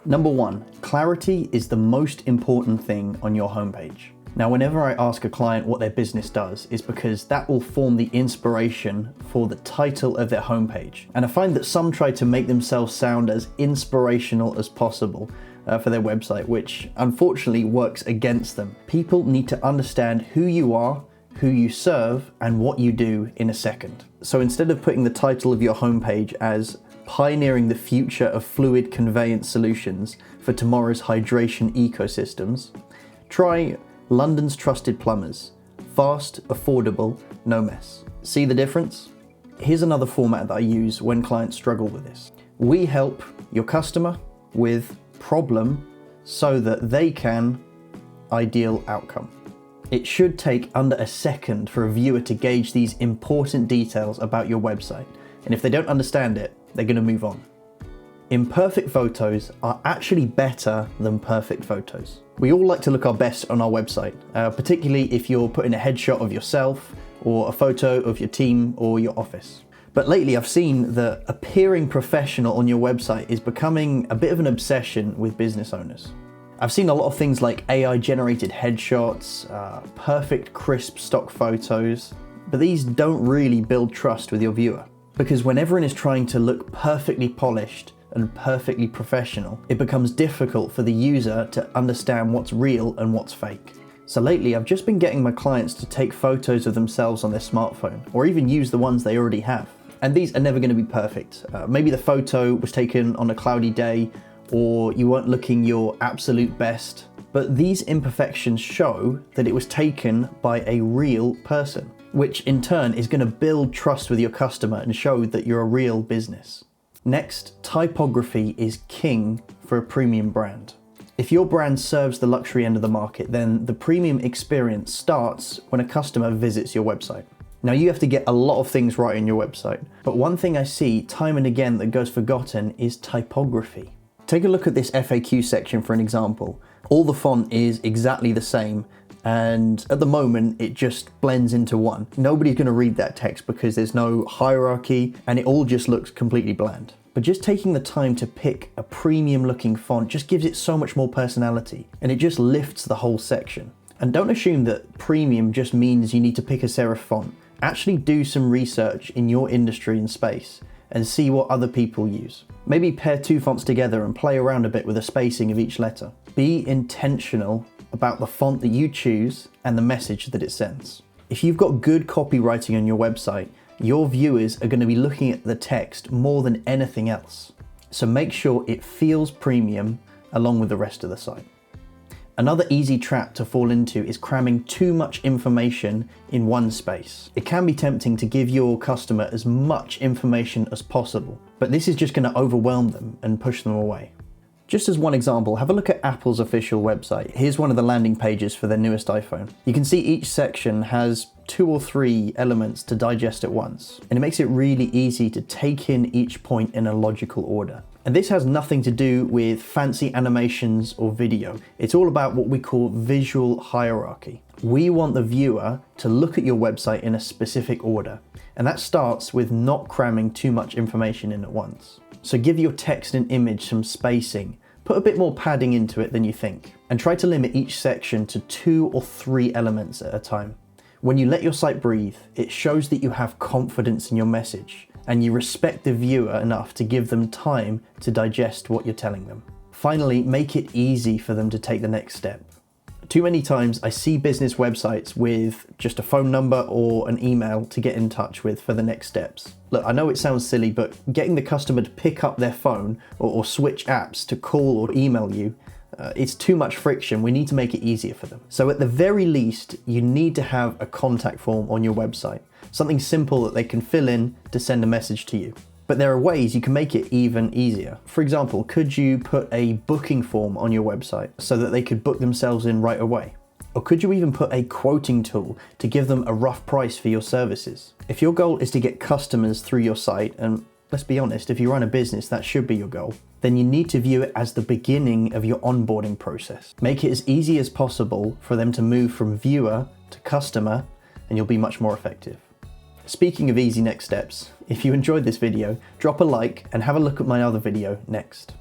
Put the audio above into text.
Number 1, clarity is the most important thing on your homepage. Now, whenever I ask a client what their business does, it's because that will form the inspiration for the title of their homepage. And I find that some try to make themselves sound as inspirational as possible for their website, which unfortunately works against them. People need to understand who you are, who you serve, and what you do in a second. So instead of putting the title of your homepage as pioneering the future of fluid conveyance solutions for tomorrow's hydration ecosystems, try London's trusted plumbers. Fast, affordable, no mess. See the difference? Here's another format that I use when clients struggle with this. We help your customer with problem so that they can ideal outcome. It should take under a second for a viewer to gauge these important details about your website. And if they don't understand it, they're going to move on. Imperfect photos are actually better than perfect photos. We all like to look our best on our website, particularly if you're putting a headshot of yourself or a photo of your team or your office. But lately I've seen that appearing professional on your website is becoming a bit of an obsession with business owners. I've seen a lot of things like AI generated headshots, perfect crisp stock photos, but these don't really build trust with your viewer. Because when everyone is trying to look perfectly polished and perfectly professional, it becomes difficult for the user to understand what's real and what's fake. So lately I've just been getting my clients to take photos of themselves on their smartphone, or even use the ones they already have. And these are never going to be perfect. Maybe the photo was taken on a cloudy day, or you weren't looking your absolute best. But these imperfections show that it was taken by a real person, which in turn is going to build trust with your customer and show that you're a real business. Next, typography is king for a premium brand. If your brand serves the luxury end of the market, then the premium experience starts when a customer visits your website. Now, you have to get a lot of things right in your website, but one thing I see time and again that goes forgotten is typography. Take a look at this FAQ section for an example. All the font is exactly the same, and at the moment it just blends into one. Nobody's going to read that text because there's no hierarchy and it all just looks completely bland. But just taking the time to pick a premium looking font just gives it so much more personality, and it just lifts the whole section. And don't assume that premium just means you need to pick a serif font. Actually do some research in your industry and space and see what other people use. Maybe pair two fonts together and play around a bit with the spacing of each letter. Be intentional about the font that you choose and the message that it sends. If you've got good copywriting on your website, your viewers are going to be looking at the text more than anything else. So make sure it feels premium along with the rest of the site. Another easy trap to fall into is cramming too much information in one space. It can be tempting to give your customer as much information as possible, but this is just going to overwhelm them and push them away. Just as one example, have a look at Apple's official website. Here's one of the landing pages for their newest iPhone. You can see each section has 2 or 3 elements to digest at once, and it makes it really easy to take in each point in a logical order. And this has nothing to do with fancy animations or video. It's all about what we call visual hierarchy. We want the viewer to look at your website in a specific order, and that starts with not cramming too much information in at once. So give your text and image some spacing, put a bit more padding into it than you think, and try to limit each section to 2 or 3 elements at a time. When you let your site breathe, it shows that you have confidence in your message, and you respect the viewer enough to give them time to digest what you're telling them. Finally, make it easy for them to take the next step. Too many times I see business websites with just a phone number or an email to get in touch with for the next steps. Look, I know it sounds silly, but getting the customer to pick up their phone or switch apps to call or email you, it's too much friction. We need to make it easier for them. So at the very least, you need to have a contact form on your website, something simple that they can fill in to send a message to you. But there are ways you can make it even easier. For example, could you put a booking form on your website so that they could book themselves in right away? Or could you even put a quoting tool to give them a rough price for your services? If your goal is to get customers through your site, and let's be honest, if you run a business, that should be your goal, then you need to view it as the beginning of your onboarding process. Make it as easy as possible for them to move from viewer to customer, and you'll be much more effective. Speaking of easy next steps, if you enjoyed this video, drop a like and have a look at my other video next.